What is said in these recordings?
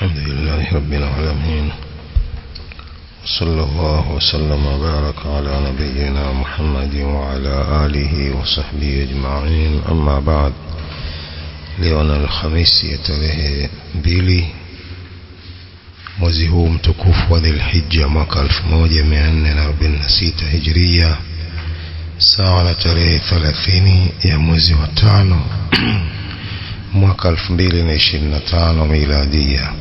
الحمد لله رب العالمين، صلى الله وسلم وبارك على نبينا محمد وعلى آله وصحبه أجمعين. أما بعد، ليونا الخميس tarehe 2 mwezi huu mtukufu wa Dhulhijja mwaka 1446 Hijria, sawa na tarehe 30 ya mwezi wa 5 mwaka 2025 ميلادية.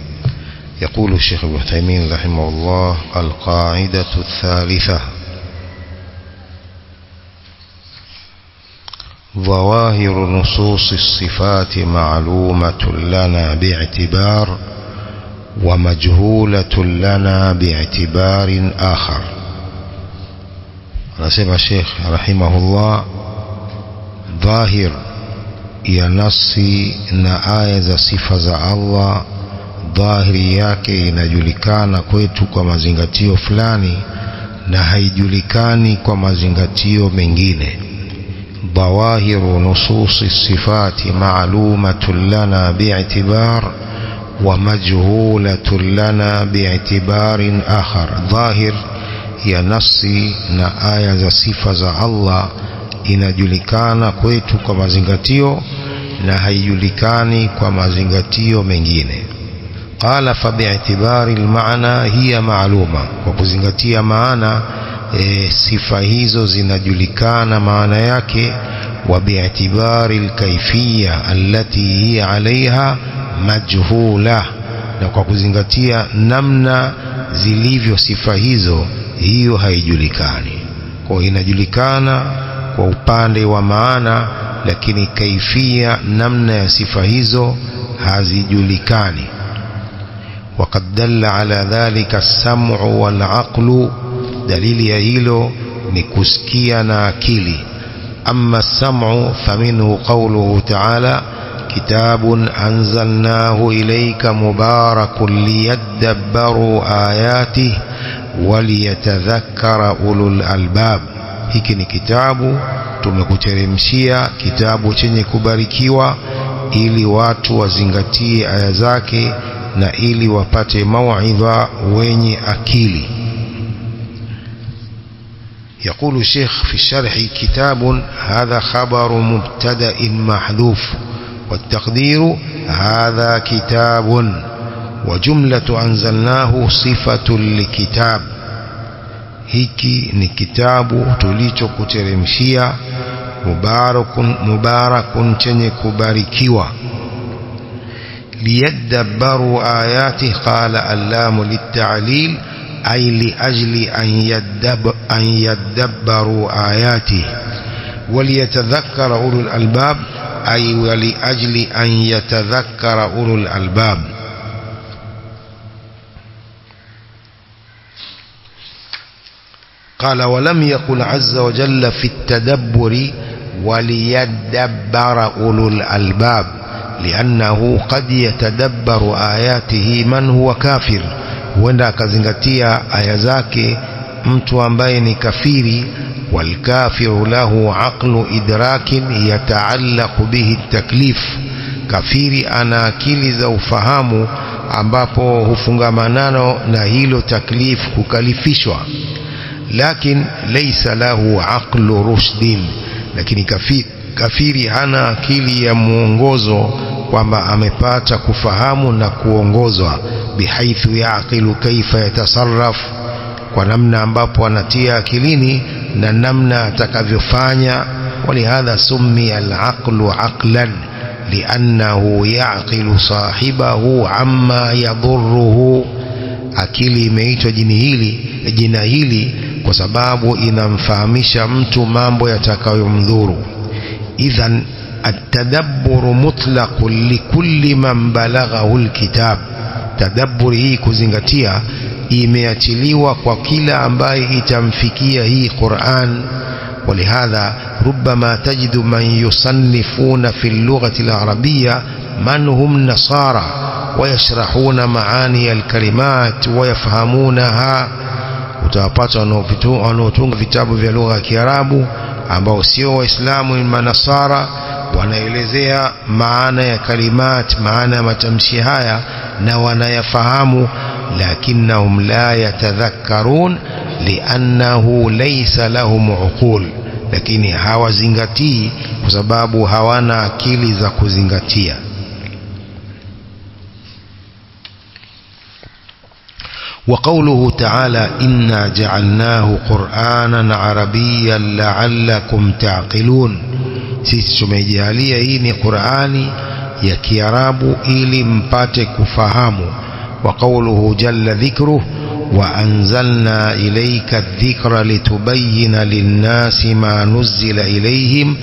يقول الشيخ ابن تيمية رحمه الله: القاعدة الثالثة: ظواهر نصوص الصفات معلومة لنا باعتبار ومجهولة لنا باعتبار آخر. نسمع الشيخ رحمه الله: ظاهر ya nasi na aya za sifa za Allah, dhahiri yake inajulikana kwetu kwa mazingatio fulani na haijulikani kwa mazingatio mengine. Dhawahiru nususi sifati ma'lumatun lana bi'itibar wa majhulatun lana bi'itibarin akhar. Dhahir ya nasi na aya za sifa za Allah inajulikana kwetu kwa mazingatio na haijulikani kwa mazingatio mengine. Qala fa bi'tibari al-ma'na hiya ma'luma, kwa kuzingatia maana sifa hizo zinajulikana maana yake. Wa bi'tibari al-kayfiyya allati hiya 'alayha majhula, na kwa kuzingatia namna zilivyo sifa hizo, hiyo haijulikani. Kwa inajulikana kwa upande wa maana, lakini kaifia, namna ya sifa hizo hazijulikani. Waqad dalla ala dhalika as-sam'u wal 'aqlu, dalili ya hilo ni kusikia na akili. Amma as-sam'u faminhu qawluhu ta'ala: kitabun anzalnahu ilayka mubarakun liyadabbaru ayatihi waliyatadhakkara ulul albab. Hiki ni kitabu tumekuteremshia, kitabu chenye kubarikiwa, ili watu wazingatie aya zake na ili wapate mauidha wenye akili. يقول الشيخ في الشرح: كتاب هذا خبر مبتدأ محذوف، والتقدير هذا كتاب، وجملة أنزلناه صفة لكتاب. hiki ni kitabu tulichokuteremshia, mubarakun chenye kubarikiwa. liyadabbaru ayati, qala allamu litta'lil ay li ajli an yadabbaru ayati. waliyatadhakkara ulul albab ay li ajli an yatadhakkara ulul albab. قال: ولم يقل عز وجل في التدبر وليدبر أولو الألباب، لأنه قد يتدبر آياته من هو كافر. وenda kazingatia aya zake mtu ambaye ni kafiri. والكافر له عقل إدراك يتعلق به التكليف. kafiri ana akili za ufahamu ambapo hufungamanano na hilo taklif, kukalifishwa. Lakin laysa lahu aqlu rushdin, lakini kafiri hana akili ya muongozo, kwamba amepata kufahamu na kuongozwa. Bihaithu yaqilu kaifa yatasarraf, kwa namna ambapo anatia akilini na namna atakavyofanya. Walihadha summiya al-aqlu aqlan li'annahu yaqilu sahibahu amma yadhurruhu. Akili imeitwa jina hili kwa sababu inamfahamisha mtu mambo yatakayomdhuru. Idhan at-tadabbur mutlaqun likulli man balaghahu al-kitab. Tadabbur hii, kuzingatia, imeachiliwa kwa kila ambaye itamfikia hii Qur'an. ولهذا ربما تجد من يصنفون في اللغة العربية من هم نصارى ويشرحون معاني الكلمات ويفهمونها. Utawapata wanaotunga vitabu vya lugha ya Kiarabu ambao sio Waislamu, ni manasara, wanaelezea maana ya kalimat, maana ya matamshi haya, na wanayafahamu, lakinnahum la yatadhakkarun liannahu laysa lahum uqul, lakini hawazingatii kwa sababu hawana akili za kuzingatia. وقوله تعالى إنا جعلناه قرآنا عربيا لعلكم تعقلون، sisi tumejalia hii ni Qur'ani ya Kiarabu ili mpate kufahamu. وقوله جل ذكره وأنزلنا إليك الذكر لتبين للناس ما نزل إليهم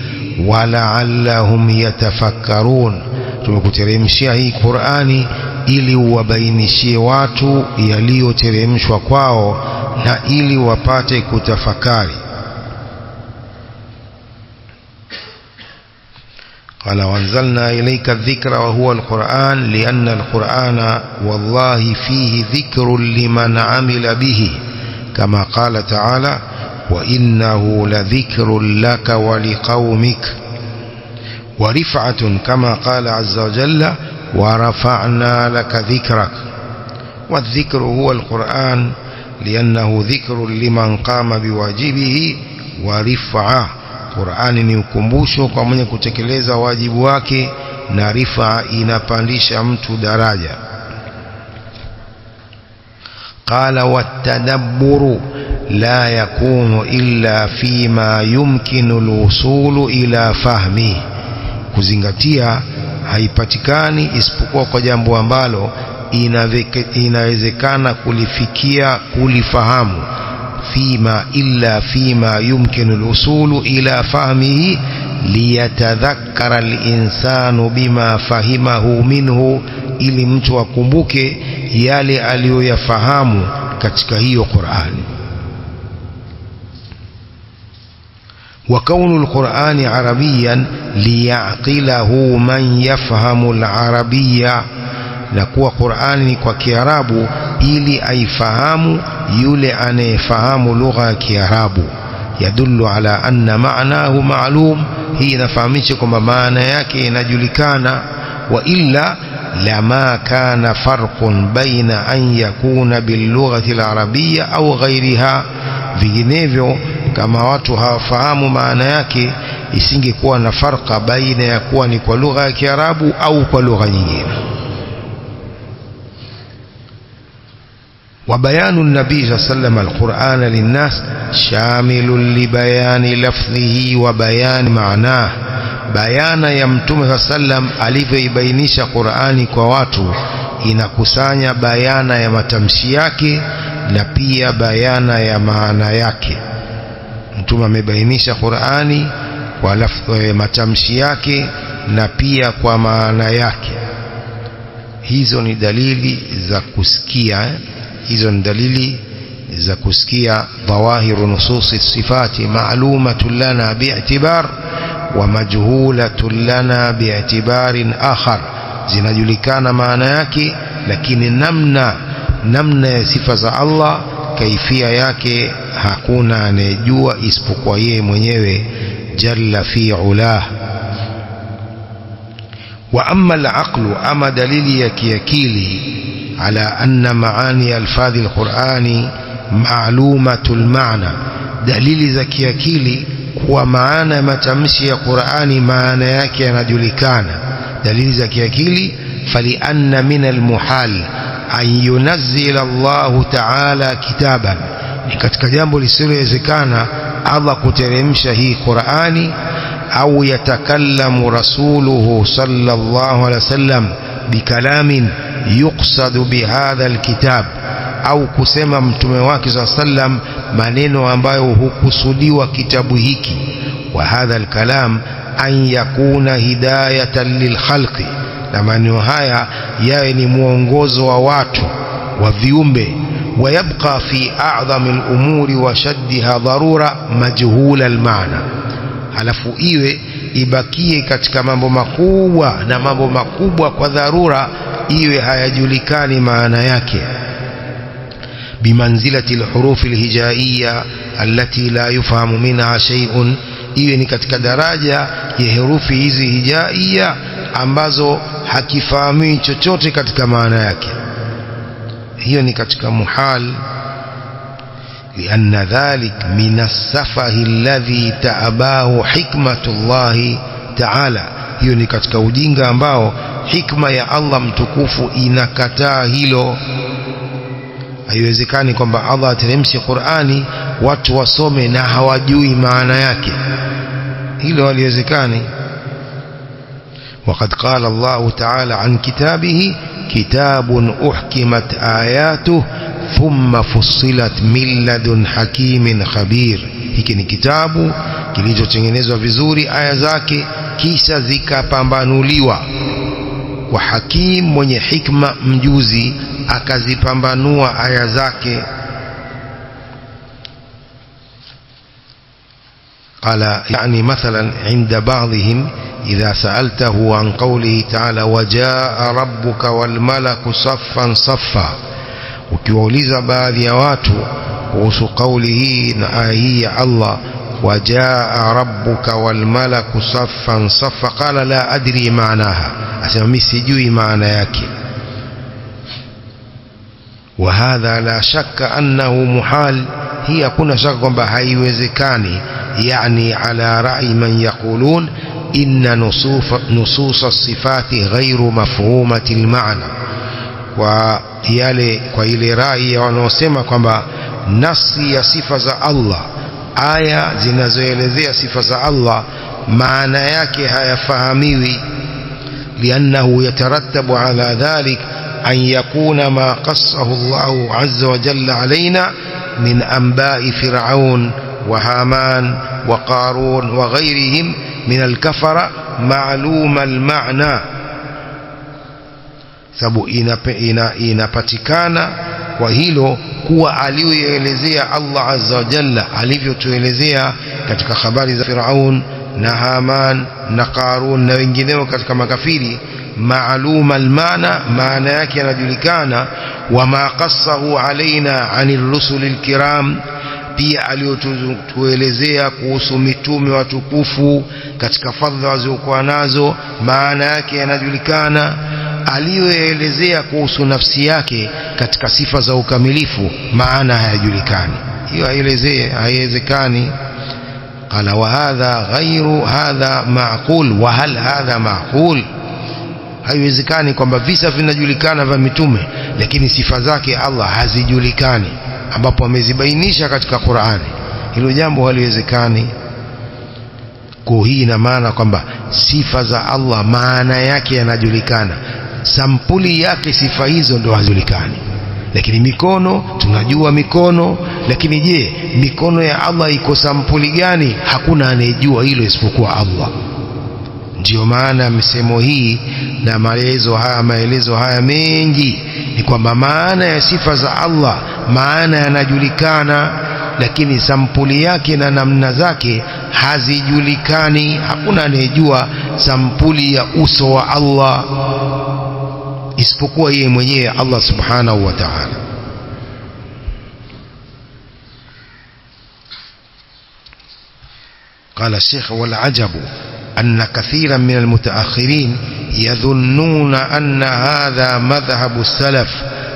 ولعلهم يتفكرون، tumekuteremshia hii Qur'ani ili uwabainishie watu yaliyoteremshwa kwao na ili wapate kutafakari. قال وانزلنا إليك الذكر وهو القرآن لأن القرآن والله فيه ذكر لمن عمل به، كما قال تعالى وإنه لذكر لك ولقومك، ورفعة كما قال عز وجل ورفعنا لك ذكرك. والذكر هو القرآن لأنه ذكر لمن قام بواجبه، ورفعة Qur'ani ni ukumbusho kwa mwenye kutekeleza wajibu wake, na rifa inapandisha mtu daraja. Qala wattadabburu la yakunu illa fima yumkinu alwusulu ila fahmi, kuzingatia haipatikani isipokuwa kwa jambo ambalo inawezekana kulifikia, kulifahamu. إلا فيما يمكن الوصول إلى فهمه ليتذكر الإنسان بما فهمه منه، ili mtu akumbuke yale aliyoyafahamu katika hiyo Qur'ani. وكون القرآن عربيا ليعقله من يفهم العربية، na kuwa Qur'ani kwa Kiarabu ili aifahamu yule anayefahamu lugha ya Kiarabu. Yadullu ala anna ma'nahu ma'lum, hii inafahamisha kwamba maana yake inajulikana. Wa illa lama kana farqun baina an yakuna bil lughati al arabiyya au ghayriha, vinginevyo kama watu hawafahamu maana yake isingekuwa na farqa baina ya kuwa ni kwa lugha ya Kiarabu au kwa lugha nyingine. وبيان النبي صلى الله عليه وسلم القرآن للناس شامل لبيان لفظه وبيان معناه، bayana ya Mtume sallam alivyoibainisha Qur'ani kwa watu inakusanya bayana ya matamshi yake na pia bayana ya maana yake. Mtume amebainisha Qur'ani kwa matamshi yake na pia kwa maana yake. Hizo ni dalili za kusikia, hizo ni dalili za kusikia. dhawahiru nususi sifati ma'lumatun lana bi'tibar wa majhulatun lana bi'tibarin akhar, zinajulikana maana yake, lakini namna ya sifa za Allah, kaifia yake hakuna anayejua isipokuwa yeye mwenyewe jalla fi ulah. wa amma al-aqlu, ama dalili ya kiakili, على أن معاني ألفاظ القرآن معلومة المعنى، دليل زكي أكيلي هو معنى متمشي القرآن معنى يكي نجلكان. دليل زكي أكيلي فلأن من المحال أن ينزل الله تعالى كتابا، katika jambo lisilowezekana Allah kuteremsha hii Qur'ani, au yatakallamu rasuluhu sallallahu alaihi wasallam bikalamin yuqsadu bihadha alkitab, au kusema mtume wake sallam maneno ambayo hukusudiwa kitabu hiki. Wa hadha alkalam an yakuna hidayatan lilkhalqi, na maneno haya yawe ni mwongozo wa watu wa viumbe. Wayabqa fi a'dhami al-umuri wa shaddiha dharura majhul al-ma'na, halafu ibakie katika mambo makubwa na mambo makubwa kwa dharura iwe hayajulikani maana yake. bimanzilati alhurufi alhijaiyya allati la yufahamu minha shay'un, iwe ni katika daraja ya herufi hizi hijaiyya ambazo hakifahamii chochote katika maana yake. Hiyo ni katika muhal, lianna dhalik min as-safahi alladhi ta'abahu hikmatullahi ta'ala. Hiyo ni katika ujinga ambao hikma ya Allah mtukufu inakataa hilo. Haiwezekani kwamba Allah ateremshe Qur'ani watu wasome na hawajui maana yake, hilo haliwezekani. وقد قال الله تعالى عن كتابه كتاب أحكمت آياته ثم فصلت من لدن حكيم خبير. hiki ni kitabu kilichotengenezwa vizuri aya zake kisha zikapambanuliwa kwa hakim mwenye hikma mjuzi akazipambanua aya zake. قال يعني مثلا عند بعضهم إذا سألته عن قوله تعالى وجاء ربك والملك صفا صفا, ukiwauliza baadhi ya watu kuhusu kauli hii na aya hii ya Allah وجاء ربك والملك صفا صفا قال لا أدري معناها, asema mimi sijui maana yake. وهذا لا شك أنه محال, hii hakuna shaka kwamba haiwezekani. يعني على رأي من يقولون إن نصوص الصفات غير مفهومة المعنى, kwa ile rai wanaosema kwamba nasi ya sifa za Allah, aya zinazoelezea sifa za Allah maana yake hayafahamiwi. لأنه يترتب على ذلك أن يكون ما قصه الله عز وجل علينا من أنباء فرعون وهامان وقارون وغيرهم من الكفرة معلوم المعنى. sababu inapatikana kwa hilo kuwa aliyoelezea Allah azza wa jalla alivyotuelezea katika habari za Firaun na Haman na Qarun na wengineo katika makafiri. Ma'lum al-maana, maana yake yanajulikana. Wa ma qassahu alaina 'anil rusulil kiram, pia aliyotuelezea kuhusu mitume watukufu katika fadhila walizokuwa nazo, maana yake yanajulikana. Aliyoelezea kuhusu nafsi yake katika sifa za ukamilifu, maana hayajulikani, hiyo haiwezekani. قال وهذا غير هذا معقول. وهل هذا معقول؟ haiwezekani kwamba visa vinajulikana vya mitume lakini sifa zake Allah hazijulikani, ambapo amezibainisha katika Qur'ani. Hilo jambo haliwezekani. Kwa hii ina maana kwamba sifa za Allah maana yake yanajulikana, sampuli yake sifa hizo ndio hazijulikani. Lakini mikono tunajua mikono, lakini je, mikono ya Allah iko sampuli gani? Hakuna anayejua hilo isipokuwa Allah. Ndio maana misemo hii na maelezo haya mengi ni kwamba maana ya sifa za Allah maana yanajulikana, lakini sampuli yake na namna zake hazijulikani. Hakuna anayejua sampuli ya uso wa Allah isipokuwa yeye mwenyewe Allah subhanahu wa ta'ala. قال الشيخ والعجب أن كثيرا من المتأخرين يظنون أن هذا مذهب السلف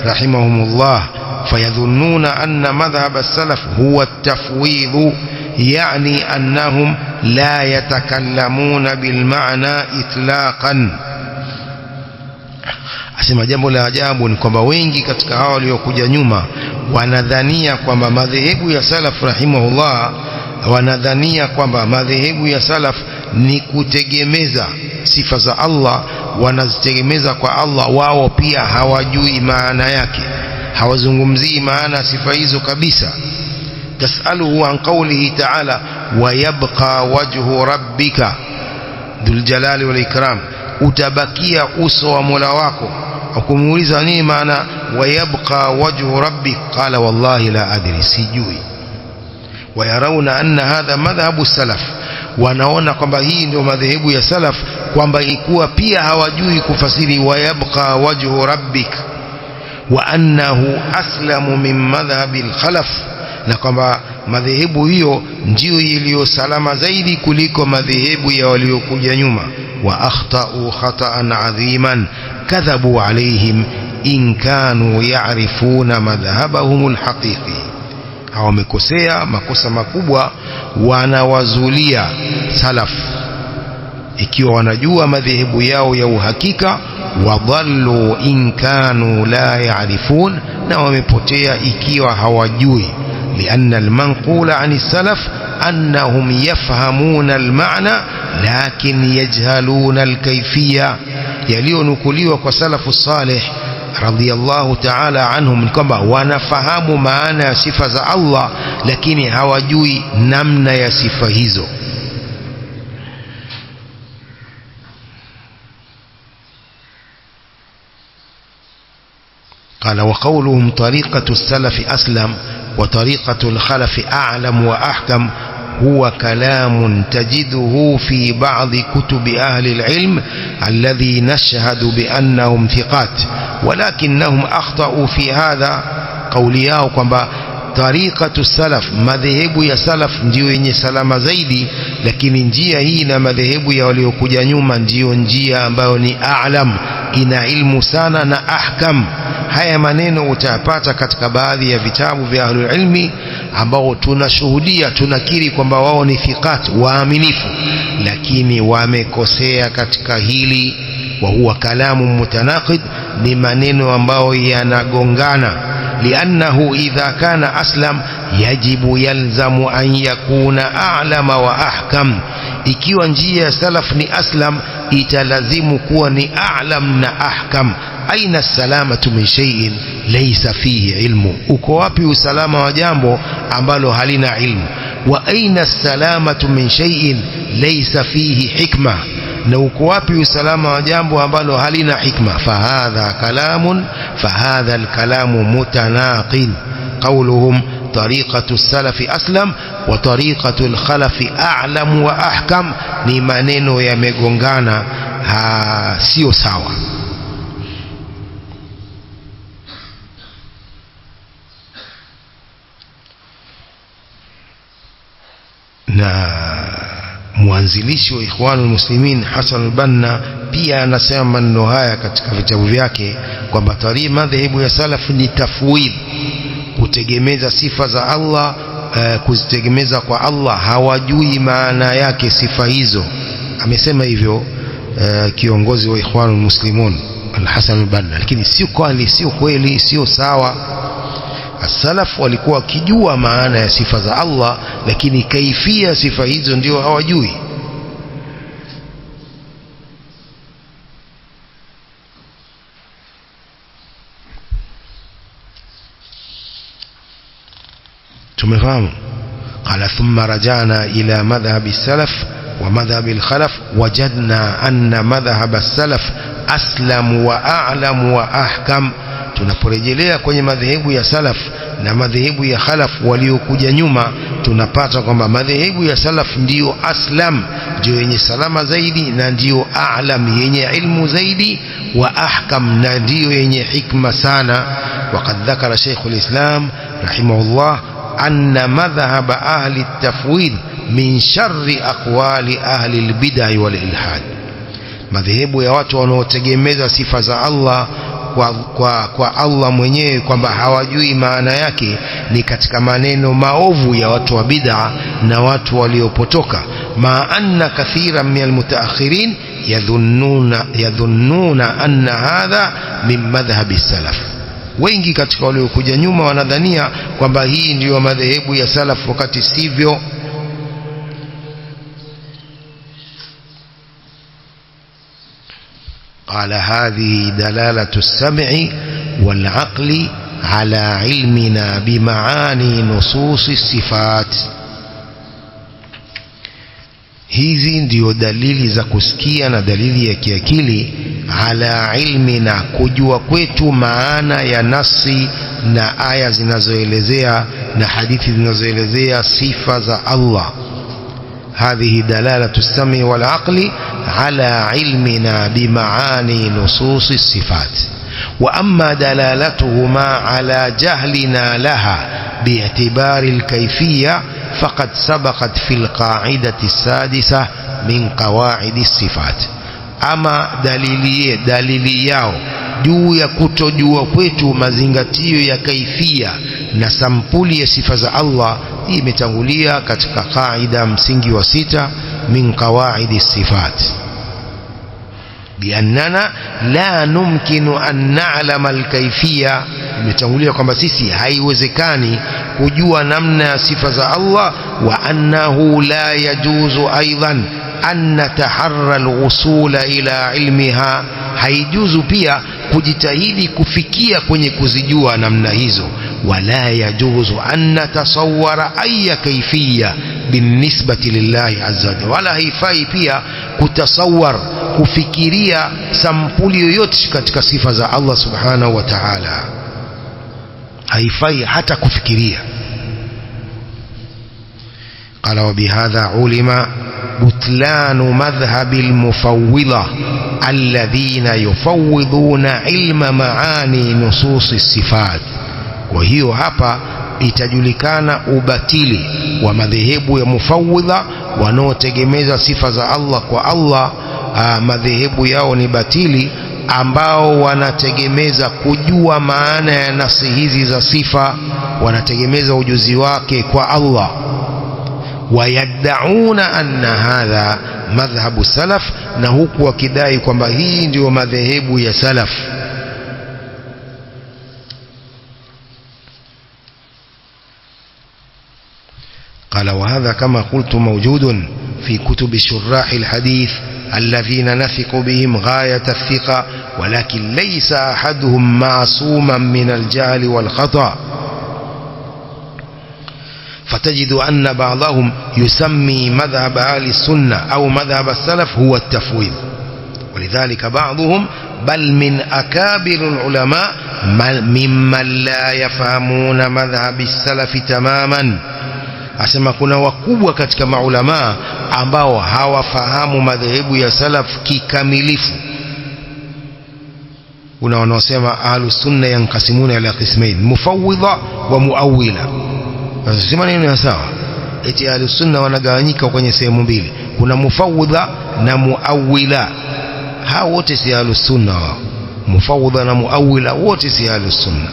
رحمهم الله، فيظنون أن مذهب السلف هو التفويض، يعني أنهم لا يتكلمون بالمعنى إطلاقا. Asema jambo la ajabu ni kwamba wengi katika hao waliokuja nyuma wanadhania kwamba madhehebu ya salaf rahimahullah, wanadhania kwamba madhehebu ya salaf ni kutegemeza sifa za Allah, wanazitegemeza kwa Allah. Wao pia hawajui maana yake, hawazungumzii maana sifa hizo kabisa. tasaluhu an qawlihi ta'ala wa yabqa wajhu rabbika dhul jalali wal ikram, utabakia uso wa Mola wako. Ukumuuliza nini maana wa yabqa wajhu rabbik, qala wallahi la adri, sijui. Wayarawna anna hadha madhhabu salaf, wanaona kwamba hii ndio madhehebu ya salaf, kwamba ilikuwa pia hawajui kufasiri wa yabqa wajhu rabbik, wa annahu aslamu min madhhabil khalaf, na kwamba madhehebu hiyo ndio iliyo salama zaidi kuliko madhehebu ya waliokuja nyuma. Wa akhtau khata'an adhiman kadhabu alayhim in kanu ya'rifuna madhhabahum alhaqiqi, hawamekosea makosa makubwa wanawazulia salaf ikiwa wanajua madhehebu yao ya uhakika. Wadhallu in kanu la ya'rifun, na wamepotea ikiwa hawajui. Lianna almanqula 'ani salaf annahum yafhamuna almaana lakin yajhaluna alkayfiyya, yaliyonukuliwa kwa salafu salih radhiyallahu ta'ala anhum kwamba wanafahamu maana ya sifa za Allah lakini hawajui namna ya sifa hizo. قال وقولهم طريقة السلف أسلم وطريقة الخلف أعلم وأحكم هو كلام تجده في بعض كتب أهل العلم الذي نشهد بأنهم ثقات ولكنهم أخطأوا في هذا. قولياه kwamba tariqatu salaf, madhehebu ya salaf ndio yenye salama zaidi, lakini njia hii na madhehebu ya waliokuja nyuma ndio njia ambayo ni a'lam, ina ilmu sana na ahkam. Haya maneno utayapata katika baadhi ya vitabu vya ahlul ilmi ambao tunashuhudia, tunakiri kwamba wao ni thiqat, waaminifu, lakini wamekosea katika hili. Wa huwa kalamu mutanaqid, ni maneno ambayo yanagongana. Liannahu idha kana aslam yajibu yalzamu an yakuna a'lama wa ahkam, ikiwa njia ya salaf ni aslam italazimu kuwa ni a'lam na ahkam. Aina salamatu min shay'in laysa fihi ilmu, uko wapi usalama wa jambo ambalo halina ilmu? Wa aina salamatu min shay'in laysa fihi hikma, na uko wapi usalama wa jambo ambalo halina hikma? Fahadha alkalamu mutanaqid. Qawluhum tariqatu salafi aslam wa tariqatu alkhalafi a'lam wa ahkam, ni maneno yamegongana, sio sawa. Na mwanzilishi wa Ikhwanul Muslimin Hassan al-Banna pia anasema maneno haya katika vitabu vyake kwamba madhehebu ya salaf ni tafwid, kutegemeza sifa za Allah, kuzitegemeza kwa Allah, hawajui maana yake sifa hizo. Amesema hivyo kiongozi wa Ikhwanul Muslimun al-Hassan al-Banna, lakini sio kweli, sio sawa. As-salaf walikuwa wakijua maana ya sifa za Allah, lakini kaifia sifa hizo ndio hawajui. tumefahamu. Qala thumma rajana ila madhhab as-salaf wa madhhab al-khalaf wajadna anna madhhab as-salaf aslam wa a'lam wa ahkam. Tunaporejelea kwenye madhehebu ya salaf na madhehebu ya khalaf waliokuja nyuma, tunapata kwamba madhehebu ya salaf ndiyo aslam, ndiyo yenye salama zaidi, na ndiyo a'lam, yenye ilmu zaidi, wa ahkam, na ndiyo yenye hikma sana. Waqad dhakara Sheikhul Islam rahimahullah anna madhhab ahli at-tafwid min sharri aqwali ahli al-bid'ah wal ilhad. Madhehebu ya watu wanaotegemeza sifa za Allah kwa Allah mwenyewe kwamba hawajui maana yake ni katika maneno maovu ya watu wa bid'a na watu waliopotoka. Ma anna kathiran min almutaakhirin yadhunnuna anna hadha min madhhabi salaf. Wengi katika waliokuja nyuma wanadhania kwamba hii ndiyo madhehebu ya salaf, wakati sivyo. قال هذه دلالة السمع والعقل على علمنا بمعاني نصوص الصفات. hizi ndio dalili za kusikia na dalili ya kiakili, ala ilmina, kujua kwetu maana ya nasi na aya zinazoelezea na hadithi zinazoelezea sifa za Allah. هذه دلالة السمع والعقل على علمنا بمعاني نصوص الصفات. وأما دلالتهما على جهلنا لها باعتبار الكيفية فقد سبقت في القاعدة السادسة من قواعد الصفات. أما dalili yao juu ya kutojua kwetu mazingatio ya kaifia na sampuli ya sifa za Allah imetangulia katika kaida msingi wa 6 min qawaidi sifat, biannana la numkinu an na'lama al-kayfiyya. Imetangulia kwamba sisi haiwezekani kujua namna ya sifa za Allah, wa annahu la yajuzu aidan an nataharra al-wusula ila ilmiha, haijuzu pia kujitahidi kufikia kwenye kuzijua namna hizo. Wala yajuzu an natasawwara ayya kayfiyya binisbati lillahi azza wa jalla, wala haifai pia kutasawwar, kufikiria sampuli yoyote katika sifa za Allah subhanahu wa ta'ala, haifai hata kufikiria. Qala wa bihadha ulima بطلان مذهب المفوضة الذين يفوضون علم معاني نصوص الصفات. وهي hapa itajulikana ubatili wa madhehebu ya mufawidha wanaotegemeza sifa za Allah kwa Allah. Madhehebu yao ni batili, ambao wanategemeza kujua maana ya nasi hizi za sifa, wanategemeza ujuzi wake kwa Allah. ويدعون أن هذا مذهب السلف، na huku wakidai kwamba hii ndio madhehebu ya salaf. قال وهذا كما قلت موجود في كتب شراح الحديث الذين نثق بهم غاية الثقة، ولكن ليس أحدهم معصوما من الجهل والخطأ. فتجد أن بعضهم يسمي مذهب أهل السنة أو مذهب السلف هو التفويض، ولذلك بعضهم بل من أكابر العلماء ممن لا يفهمون مذهب السلف تماما. asema kuna wakubwa katika maulama ambao hawafahamu madhehebu ya salaf kikamilifu. Kuna wanaosema ahlus sunna yanqasimuna ila qismain, mufawwidha wa muawwila. Sema nini ya sawa? Eti ahlus sunna wanagawanyika kwenye sehemu mbili, kuna mufawwidha na muawwila. Hao wote si ahlus sunna, wao mufawwidha na muawwila wote si ahlus sunna.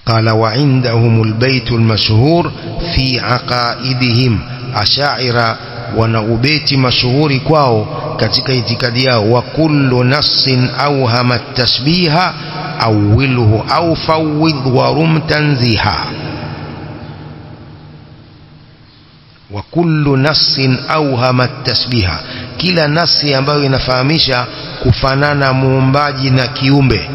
قال وعندهم البيت المشهور في عقائدهم، أشاعرة wanaubeti mashuhuri kwao katika itikadi yao, wa kullu nassin awhama at-tashbiha awwilhu aw fawwidh wa rum tanziha. Wa kullu nassin awhama at-tashbiha, kila nasi ambayo inafahamisha kufanana muumbaji na kiumbe,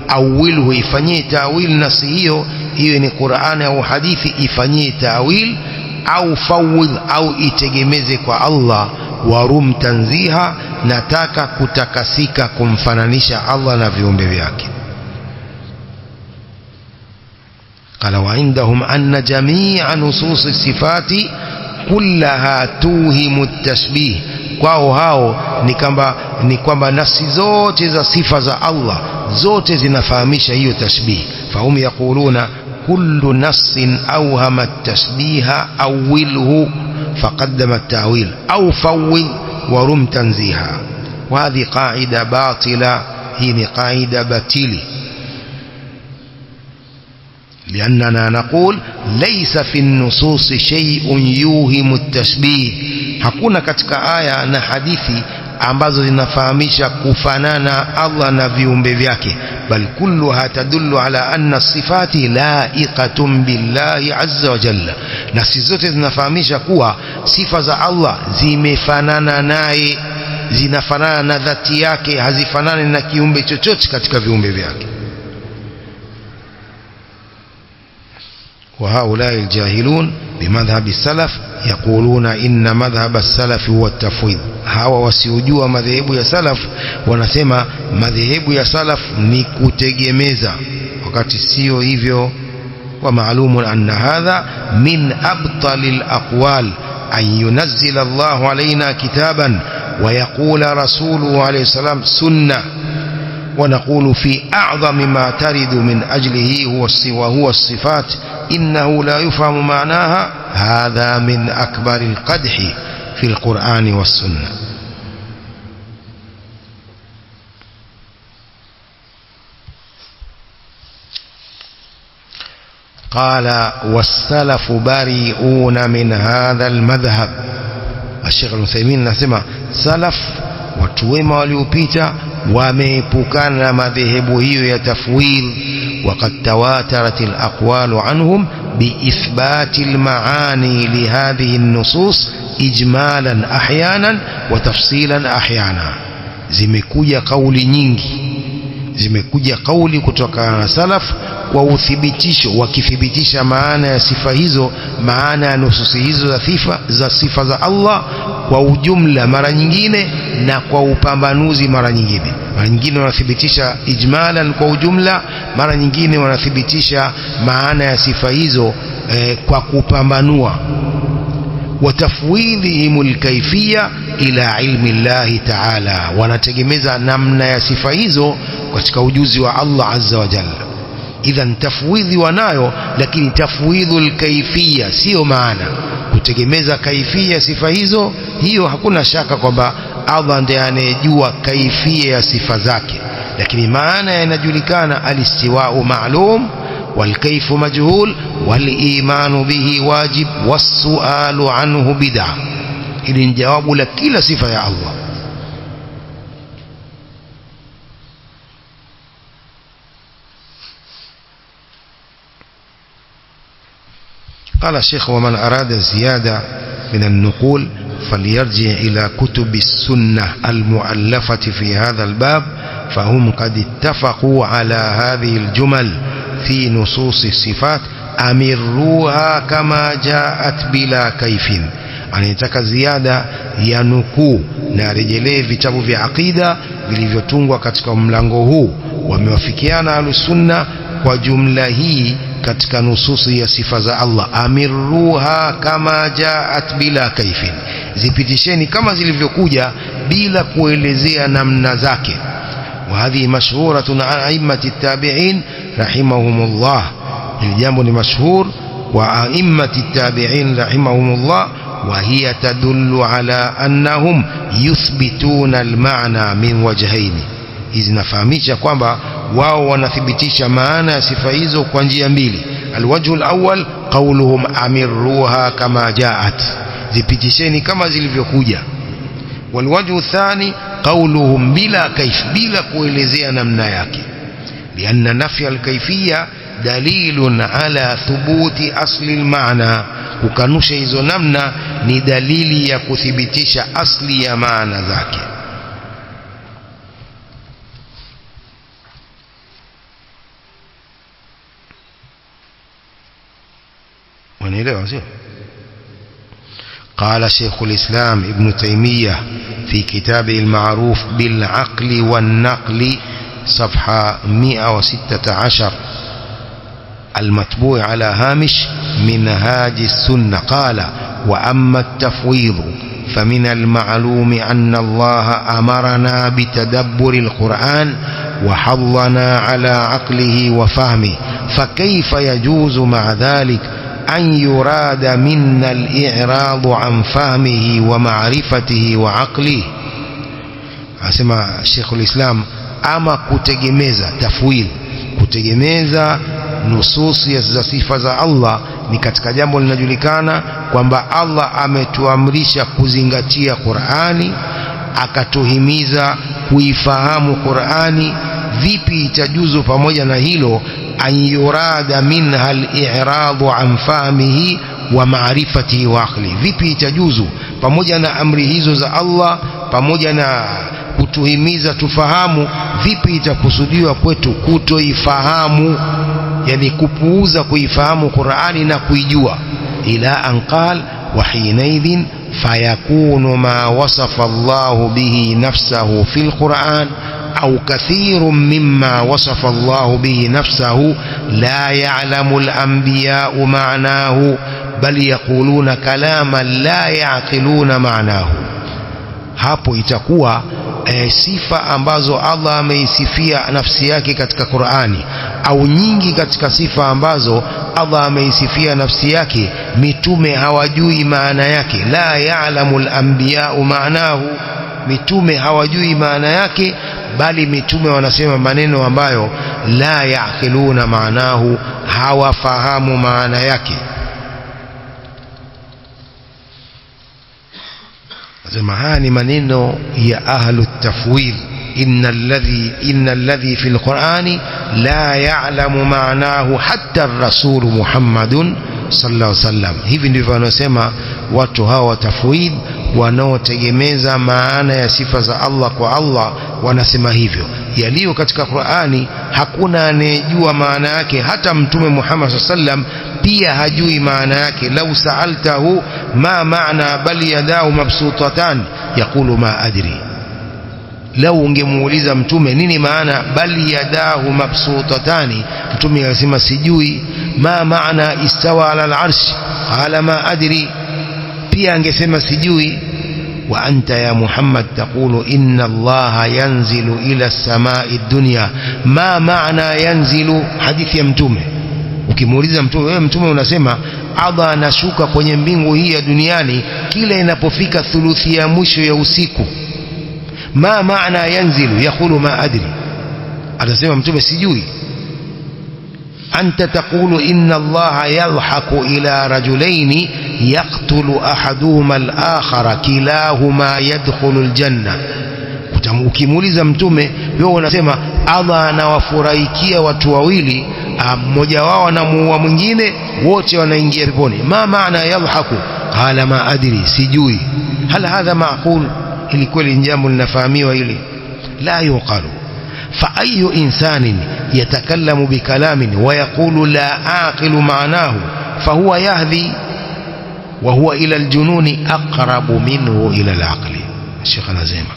awwilhu, ifanyie tawil nasi hiyo, hiyo ni Qur'ani au hadithi, ifanyie tawil au fawidh au itegemeze kwa Allah. Warum tanziha, nataka kutakasika kumfananisha Allah na viumbe vyake. Qala wa indahum anna jami'a nusus as-sifati kullaha tuhimu at-tashbih, kwao hao ni kwamba nafsi zote za sifa za Allah zote zinafahamisha hiyo tashbih. Fahum yaquluna kullu nassin awhama at-tashbiha awwilhu faqaddama at-ta'wil aw fawwid wa rum tanziha. Wa hadhi qa'ida batila, hii ni qaida batili. لأننا نقول ليس في النصوص شيء يوهم التشبيه، hakuna katika aya na hadithi ambazo zinafahamisha kufanana Allah na viumbe vyake, bal kulluha tadullu ala anna sifati laiqatun billahi azza wa jalla, na si zote zinafahamisha kuwa sifa za Allah zimefanana naye, zinafanana na dhati yake, hazifanani na kiumbe chochote katika viumbe vyake. وهؤلاء الجاهلون بمذهب السلف يقولون إن مذهب السلف هو التفويض. hawa wasiojua madhehebu ya salaf wanasema madhehebu ya salaf ni kutegemeza, wakati sio hivyo. Wa maalumun anna hadha min abtalil aqwal an yunazzila Allahu alaina kitaban ويقول رسوله عليه السلام سنة، ونقول في أعظم ما ترد من أجله وهو الصفات إنه لا يفهم معناها، هذا من أكبر القدح في القرآن والسنة. قال والسلف بريئون من هذا المذهب. الشيخ العثيمين نسمع سلف وتوما waliopita wameepukana na madhehebu hiyo ya tafwid. وقد تواترت الأقوال عنهم بإثبات المعاني لهذه النصوص إجمالا أحيانا وتفصيلا أحيانا. zimekuja kauli nyingi, zimekuja kauli kutoka na salaf kwa uthibitisho, wakithibitisha maana ya sifa hizo, maana ya nususi hizo za sifa za Allah kwa ujumla mara nyingine, na kwa upambanuzi mara nyingine. Mara nyingine wanathibitisha ijmalan kwa ujumla, mara nyingine wanathibitisha maana ya sifa hizo kwa kupambanua. وتفويضهم الكيفية إلى علم الله تعالى, wanategemeza namna ya sifa hizo katika ujuzi wa Allah azza wa jalla. Idhan tafwidhi wanayo, lakini tafwidhul kaifia sio maana kutegemeza kaifia sifa hizo. Hiyo hakuna shaka kwamba Allah ndiye anayejua kaifia ya sifa zake, lakini maana yanajulikana. Alistiwa'u ma'lum والكيف مجهول والإيمان به واجب والسؤال عنه بدعة. إذن جواب لكل صفة يا الله. قال الشيخ ومن أراد الزيادة من النقول فليرجع إلى كتب السنة المؤلفة في هذا الباب، فهم قد اتفقوا على هذه الجمل في نصوص الصفات أمروها كما جاءت بلا كيف. anataka ziada ya nukuu na rejelee vitabu vya aqida vilivyotungwa katika mlango huu. Wamewafikiana alusunna kwa jumla hii katika nususi ya sifa za Allah. Amirruha kama jaat bila kaifin, zipitisheni kama zilivyokuja bila kuelezea namna zake. وهذه مشهورة عن أئمة التابعين رحمهم الله. الجامع مشهور وأئمة التابعين رحمهم الله، وهي تدل على أنهم يثبتون المعنى من وجهين. إذ نفهميش kwamba wao wanathibitisha maana ya sifa hizo kwa njia mbili. الوجه الأول قولهم أمروها كما جاءت, zipitisheni kama zilivyokuja. والوجه الثاني قولهم بلا كيف, بلا kuelezea namna yake. لأن نفي الكيفية دليل على ثبوت أصل المعنى. kukanusha hizo namna ni dalili ya kuthibitisha asli ya maana zake. wanaelewa sio? قال شيخ الإسلام ابن تيمية في كتابه المعروف بالعقل والنقل صفحة 116 المطبوع على هامش منهاج السنة، قال وأما التفويض فمن المعلوم أن الله أمرنا بتدبر القرآن وحضنا على عقله وفهمه، فكيف يجوز مع ذلك أن يراد منا الإعراض عن فهمه ومعرفته وعقله. أسمع الشيخ الإسلام أما kutegemeza tafwid, kutegemeza nususi za sifa za Allah ni katika jambo linajulikana kwamba Allah ametuamrisha kuzingatia Qur'ani, akatuhimiza kuifahamu Qur'ani. Vipi itajuzu pamoja na hilo an yurada minha al-i'radu an fahmihi wa ma'rifatihi wa aqli? Vipi itajuzu pamoja na amri hizo za Allah, pamoja na kutuhimiza tufahamu, vipi itakusudiwa kwetu kutoifahamu, yani kupuuza kuifahamu Qur'ani na kuijua? Ila an qal wa hinaidhin fayakunu ma wasafa Allah bihi nafsahu fil Qur'an أو كثير مما وصف الله به نفسه لا يعلم الأنبياء معناه بل يقولون كلاما لا يعقلون معناه. hapo itakuwa sifa ambazo Allah ameisifia nafsi yake katika Qur'ani, au nyingi katika sifa ambazo Allah ameisifia nafsi yake, mitume hawajui maana yake. La ya'lamu al-anbiya'u ma'nahu, mitume hawajui maana yake, bali mitume wanasema maneno ambayo la ya'qiluna maanahu, hawafahamu maana yake. Sema haya ni maneno ya ahlu tafwid, innal ladhi fil qur'ani la ya'lamu ma'nahu hatta ar-rasul Muhammadun sallallahu alaihi wasallam. Hivi ndivyo wanasema watu hawa wa tafwid wanaotegemeza maana ya sifa za Allah kwa Allah. Wanasema hivyo, yaliyo katika Qur'ani hakuna anayejua maana yake, hata mtume Muhammad sallallahu alaihi wasallam pia hajui maana yake. Lau sa'altahu ma maana bal yadahu mabsutatan yaqulu ma adri, lau ungemuuliza mtume nini maana bal yadahu mabsutatani, mtume anasema sijui. Ma maana istawa ala al-arsh, qala ma adri, pia angesema sijui. Wa anta ya Muhammad taqulu inna Allaha yanzilu ila as-samai ad-dunya, ma maana yanzilu, hadithi ya mtume. Ukimuuliza mtume, wewe mtume unasema Allah anashuka kwenye mbingu hii ya duniani kila inapofika thuluthi ya mwisho ya usiku. Ma maana yanzilu, yaqulu ma adri, atasema mtume sijui. Anta taqulu inna Allaha yalhaqu ila rajulaini yaqtulu ahaduhuma al-akhara kilahuma yadkhulu al-janna. Ukimuuliza mtume, wewe unasema Allah anawafurahikia watu wawili, mmoja wao anamuua mwingine, wote wanaingia peponi. Ma maana yalhaqu, qala ma adri, sijui. Hal hadha ma'qul? Ili kweli jambo linafahamiwa hili? La yuqalu. Fa ayu insanin yatakallamu bikalamin wa yaqulu la aqilu ma'nahu fahuwa yahdi wa huwa ila aljununi aqrabu minhu ila alaqli. Sheikh anasema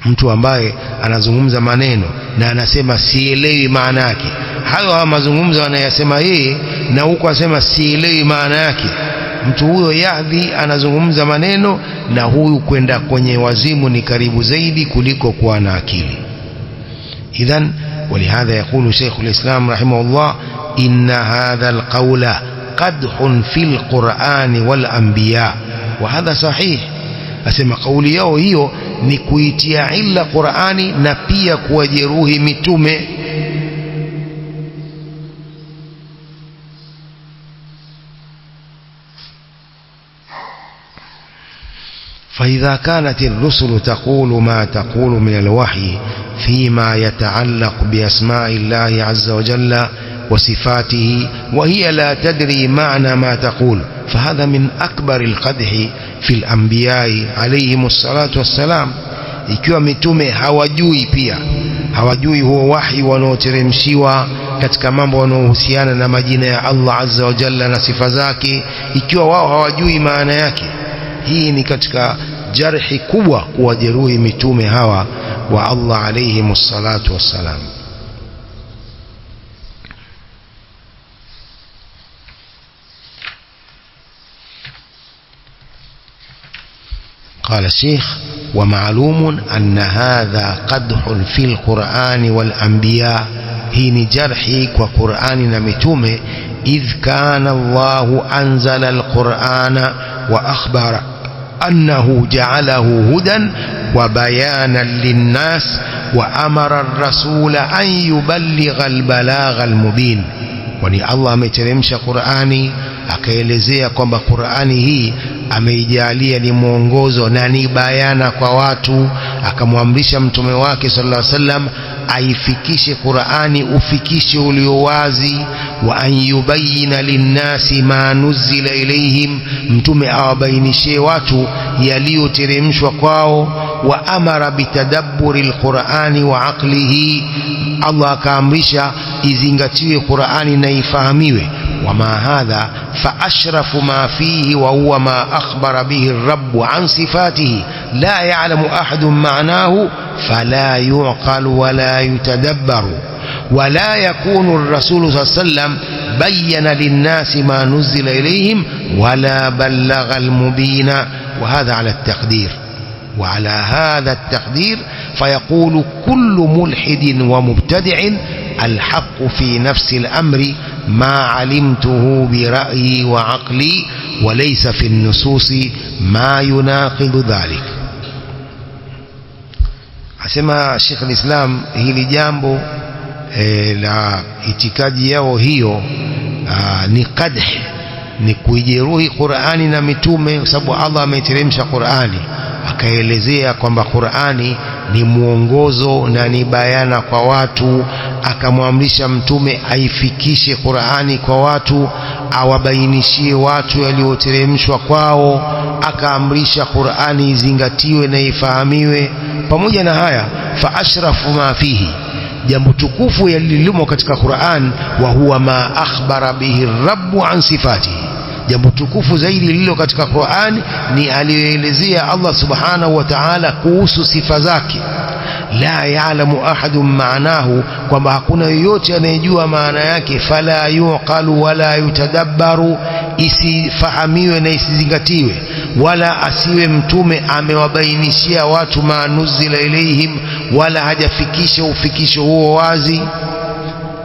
mtu ambaye anazungumza maneno na anasema sielewi maana yake, hayo mazungumzo anayasema yeye na huko anasema sielewi maana yake, mtu huyo yahdi, anazungumza maneno, na huyu kwenda kwenye wazimu ni karibu zaidi kuliko kuwa na akili. Idhan ولهذا يقول شيخ الإسلام رحمه الله إن هذا القول قدح في القرآن والأنبياء، وهذا صحيح. أسمى قولي yao hiyo ni kuitia illa Qur'ani na pia kuwajeruhi mitume. فإذا كانت الرسل تقول ما تقول من الوحي فيما يتعلق بأسماء الله عز وجل وصفاته وهي لا تدري معنى ما تقول، فهذا من أكبر القدح في الأنبياء عليهم الصلاة والسلام. ikiwa mitume hawajui, pia hawajui huo wahi wanaoteremshiwa katika mambo yanayohusiana na majina ya Allah azza wa jalla na sifa zake, ikiwa wao hawajui maana yake, hii ni katika jarhi kubwa kuwajeruhi mitume hawa wa Allah alayhim salatu wassalam. قال الشيخ ومعلوم أن هذا قدح في القرآن والأنبياء، هي جرحي وقرآن نمتومه، إذ كان الله أنزل القرآن وأخبر أنه جعله هدى وبيانا للناس وأمر الرسول أن يبلغ البلاغ المبين. وني الله ameteremsha Qur'ani akaelezea kwamba Qur'ani hii ameijalia ni mwongozo na ni bayana kwa watu, akamwamrisha mtume wake sallallahu alaihi wasallam aifikishe Qur'ani ufikishe ulio wazi, wa an yubayyina linnasi ma nuzila ilayhim, mtume awabainishie watu yaliyoteremshwa kwao, wa amara bitadabburi alqur'ani wa aqlihi, Allah akaamrisha izingatiwe Qur'ani na ifahamiwe. وما هذا فأشرف ما فيه وهو ما أخبر به الرب عن صفاته لا يعلم أحد معناه فلا يعقل ولا يتدبر، ولا يكون الرسول صلى الله عليه وسلم بين للناس ما نزل إليهم ولا بلغ المبين، وهذا على التقدير. وعلى هذا التقدير فيقول كل ملحد ومبتدع الحق في نفس الأمر ما علمته برأيي وعقلي وليس في النصوص ما يناقض ذلك. asema Sheikh al-Islam hili jambo la itikadi yao hiyo ni qadh, ni kuijeruhi Qur'ani na mitume, sababu Allah ameteremsha Qur'ani akaelezea kwamba Qur'ani ni muongozo na ni bayana kwa watu, akamwamrisha mtume aifikishe Qur'ani kwa watu, awabainishie watu yaliyoteremshwa kwao, akaamrisha Qur'ani izingatiwe na ifahamiwe. Pamoja na haya, fa ashrafu ma fihi, jambo tukufu yalilimo katika Qur'an, wa huwa ma akhbara bihi Rabbu an sifatihi, jambo tukufu zaidi lililo katika Qur'an ni aliyoelezea Allah subhanahu wa ta'ala kuhusu sifa zake. La ya'lamu ahadun ma'nahu, kwamba hakuna yoyote anayejua maana yake. Fala yuqalu wala yutadabbaru, isifahamiwe na isizingatiwe. Wala asiwe mtume amewabainishia watu manuzila ilayhim, wala hajafikisha ufikisho huo wazi.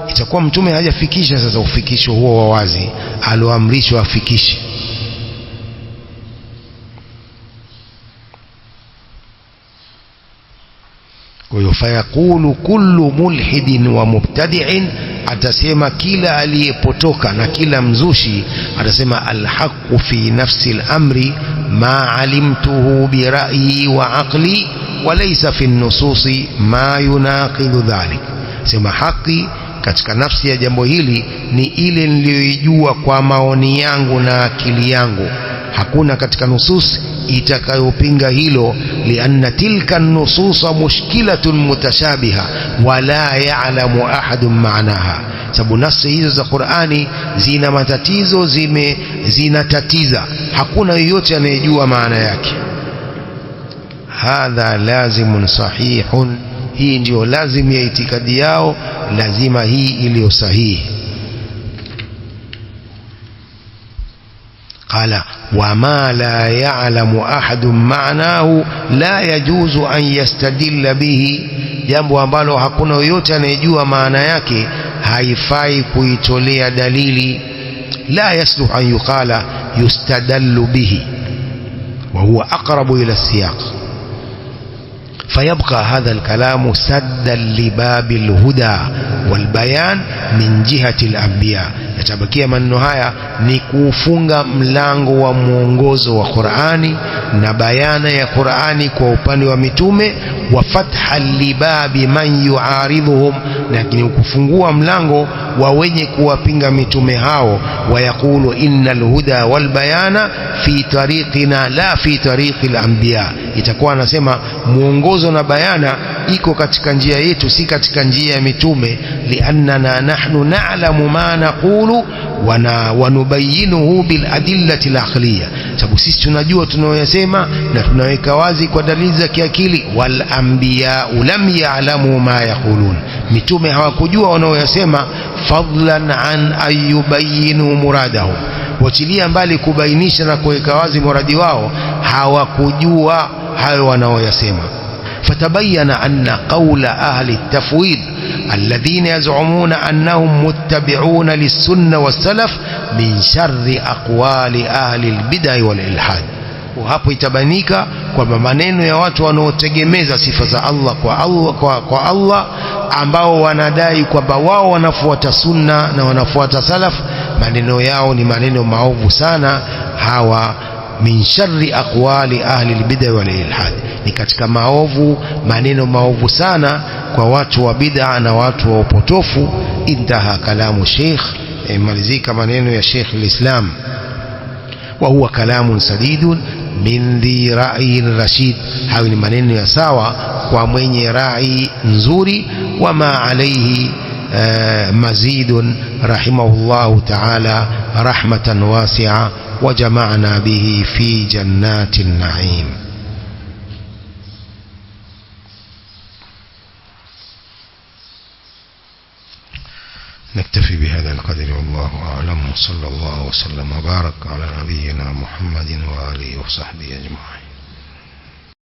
Itakuwa mtume hajafikisha sasa ufikisho huo wa wazi aloamrishwa afikishe. Kwa hiyo fayaqulu kullu mulhidin wa mubtadi'in, atasema kila aliyepotoka na kila mzushi atasema alhaqqu fi nafsi al-amri ma alimtuhu bi ra'yi wa aqli wa laysa fi an-nususi ma yunaqidu dhalik. Sema haki katika nafsi ya jambo hili ni ile niliyojua kwa maoni yangu na akili yangu, hakuna katika nusus itakayopinga hilo. Lianna tilka nususa mushkilatun mutashabiha wala ya'lamu ahadun ma'naha, sababu nafsi hizo za Qur'ani zina matatizo, zinatatiza, hakuna yoyote anayejua maana yake. Hadha lazimun sahihun, hii ndio lazim ya itikadi yao, lazima hii iliyo sahihi. Qala wama la ya'lamu ahadun ma'nahu la yajuzu an yastadilla bihi, jambo ambalo hakuna yoyote anayejua maana yake haifai kuitolea dalili. La yasluhu an yuqala yustadallu bihi wa huwa aqrabu ila siyaq. فيبقى هذا الكلام سدا لباب الهدى والبيان من جهة الأنبياء. yatabakia maneno haya ni kufunga mlango wa muongozo wa Qur'ani na bayana ya Qur'ani kwa upande wa mitume, wa fatha libabi man yuaridhuhum, lakini kufungua mlango wa wenye kuwapinga mitume hao. Wayaqulu innal huda wal bayana fi tariqina la fi tariqil anbiya, itakuwa anasema muongozo na bayana iko katika njia yetu, si katika njia ya mitume. Liannana nahnu na'lamu ma naqulu wa nubayyinuhu bil adillati al aqliyah, sababu sisi tunajua tunayosema na tunaweka wazi kwa dalili za kiakili. Wal anbiya lam ya'lamu ma yaqulun, mitume hawakujua wanaoyasema. Fadlan an ayubayyinu muradahu, wachilia mbali kubainisha na kuweka wazi muradi wao, hawakujua hayo wanaoyasema. فتبين أن قول أهل التفويض الذين يزعمون أنهم متبعون للسنة والسلف من شر أقوال أهل البدع والإلحاد. وهapo itabanika kwamba maneno ya watu wanaotegemeza sifa za Allah kwa Allah ambao wanadai kwamba wao wanafuata sunna na wanafuata salaf, maneno yao ni maneno maovu sana. Hawa min sharri aqwali ahli albid'a wal ilhad, ni katika maovu, maneno maovu sana kwa watu wa bid'a na watu wa upotofu. Intaha kalamu Sheikh, imalizika maneno ya Sheikh al-Islam, wa huwa kalamun sadidun min dhi ra'yin rashid, hayo ni maneno ya sawa kwa mwenye rai nzuri. Wama alayhi mazidun rahimahullahu ta'ala rahmatan wasi'a وجمعنا به في جنات النعيم. نكتفي بهذا القدر والله أعلم، صلى الله وسلم وبارك على نبينا محمد وآله وصحبه أجمعين.